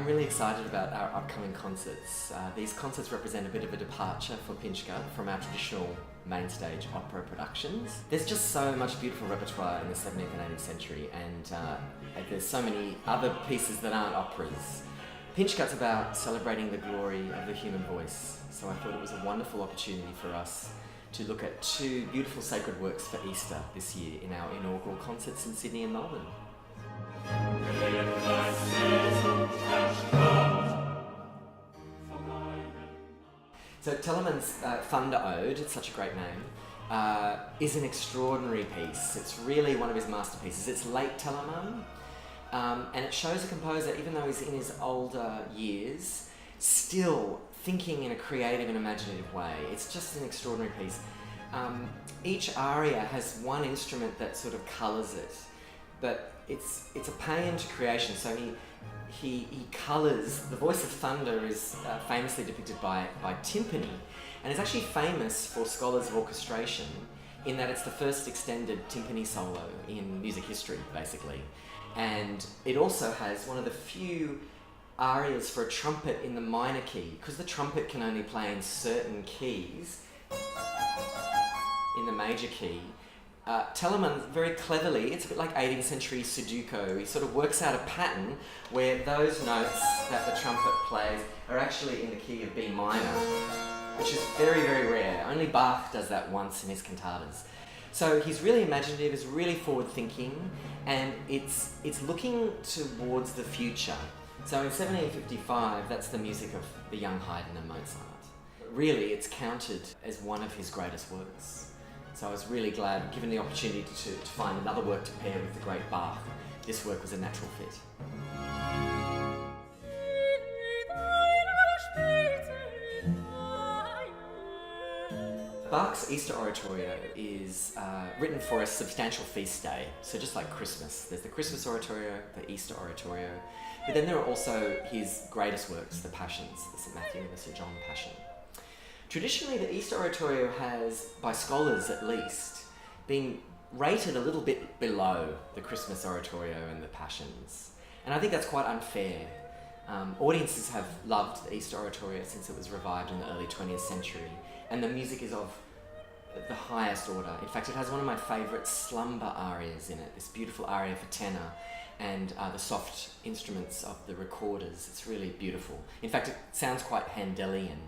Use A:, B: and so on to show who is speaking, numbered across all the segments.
A: really excited about our upcoming concerts. These concerts represent a bit of a departure for Pinchgut from our traditional main stage opera productions. There's just so much beautiful repertoire in the 17th and 18th century, and there's so many other pieces that aren't operas. Pinchgut's about celebrating the glory of the human voice, so I thought it was a wonderful opportunity for us to look at two beautiful sacred works for Easter this year in our inaugural concerts in Sydney and Melbourne. So Telemann's Thunder Ode, it's such a great name, is an extraordinary piece. It's really one of his masterpieces. It's late Telemann, and it shows a composer, even though he's in his older years, still thinking in a creative and imaginative way. It's just an extraordinary piece. Each aria has one instrument that sort of colours it, but it's a paean to creation. So he colours. The voice of thunder is famously depicted by timpani, and is actually famous for scholars of orchestration in that it's the first extended timpani solo in music history, basically. And it also has one of the few arias for a trumpet in the minor key, because the trumpet can only play in certain keys in the major key. Telemann very cleverly, it's a bit like 18th century Sudoku, he sort of works out a pattern where those notes that the trumpet plays are actually in the key of B minor, which is very, very rare. Only Bach does that once in his cantatas. So he's really imaginative, he's really forward-thinking, and it's looking towards the future. So in 1755, that's the music of the young Haydn and Mozart. Really, it's counted as one of his greatest works. So I was really glad, given the opportunity to find another work to pair with the great Bach, this work was a natural fit. Bach's Easter Oratorio is written for a substantial feast day, so just like Christmas. There's the Christmas Oratorio, the Easter Oratorio, but then there are also his greatest works, the Passions, the St. Matthew and the St. John Passion. Traditionally, the Easter Oratorio has, by scholars at least, been rated a little bit below the Christmas Oratorio and the Passions. And I think that's quite unfair. Audiences have loved the Easter Oratorio since it was revived in the early 20th century, and the music is of the highest order. In fact, it has one of my favourite slumber arias in it, this beautiful aria for tenor, and the soft instruments of the recorders. It's really beautiful. In fact, it sounds quite Handelian.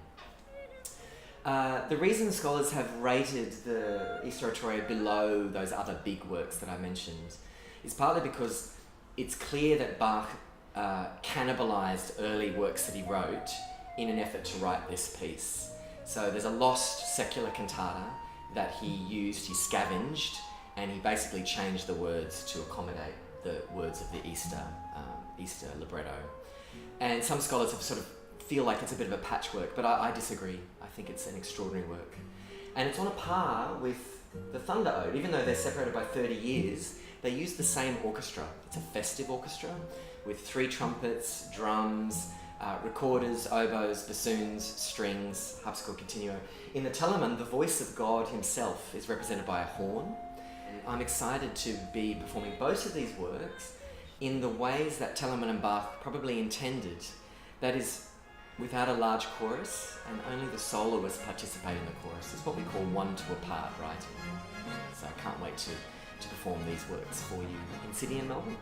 A: The reason scholars have rated the Easter Oratorio below those other big works that I mentioned is partly because it's clear that Bach cannibalized early works that he wrote in an effort to write this piece. So there's a lost secular cantata that he used, he scavenged, and he basically changed the words to accommodate the words of the Easter libretto. And some scholars have sort of feel like it's a bit of a patchwork, but I disagree. I think it's an extraordinary work. And it's on a par with the Thunder Ode. Even though they're separated by 30 years, they use the same orchestra. It's a festive orchestra with 3 trumpets, drums, recorders, oboes, bassoons, strings, harpsichord continuo. In the Telemann, the voice of God himself is represented by a horn. And I'm excited to be performing both of these works in the ways that Telemann and Bach probably intended. That is, without a large chorus, and only the soloists participate in the chorus. It's what we call one-to-a-part writing. So I can't wait to perform these works for you in Sydney and Melbourne.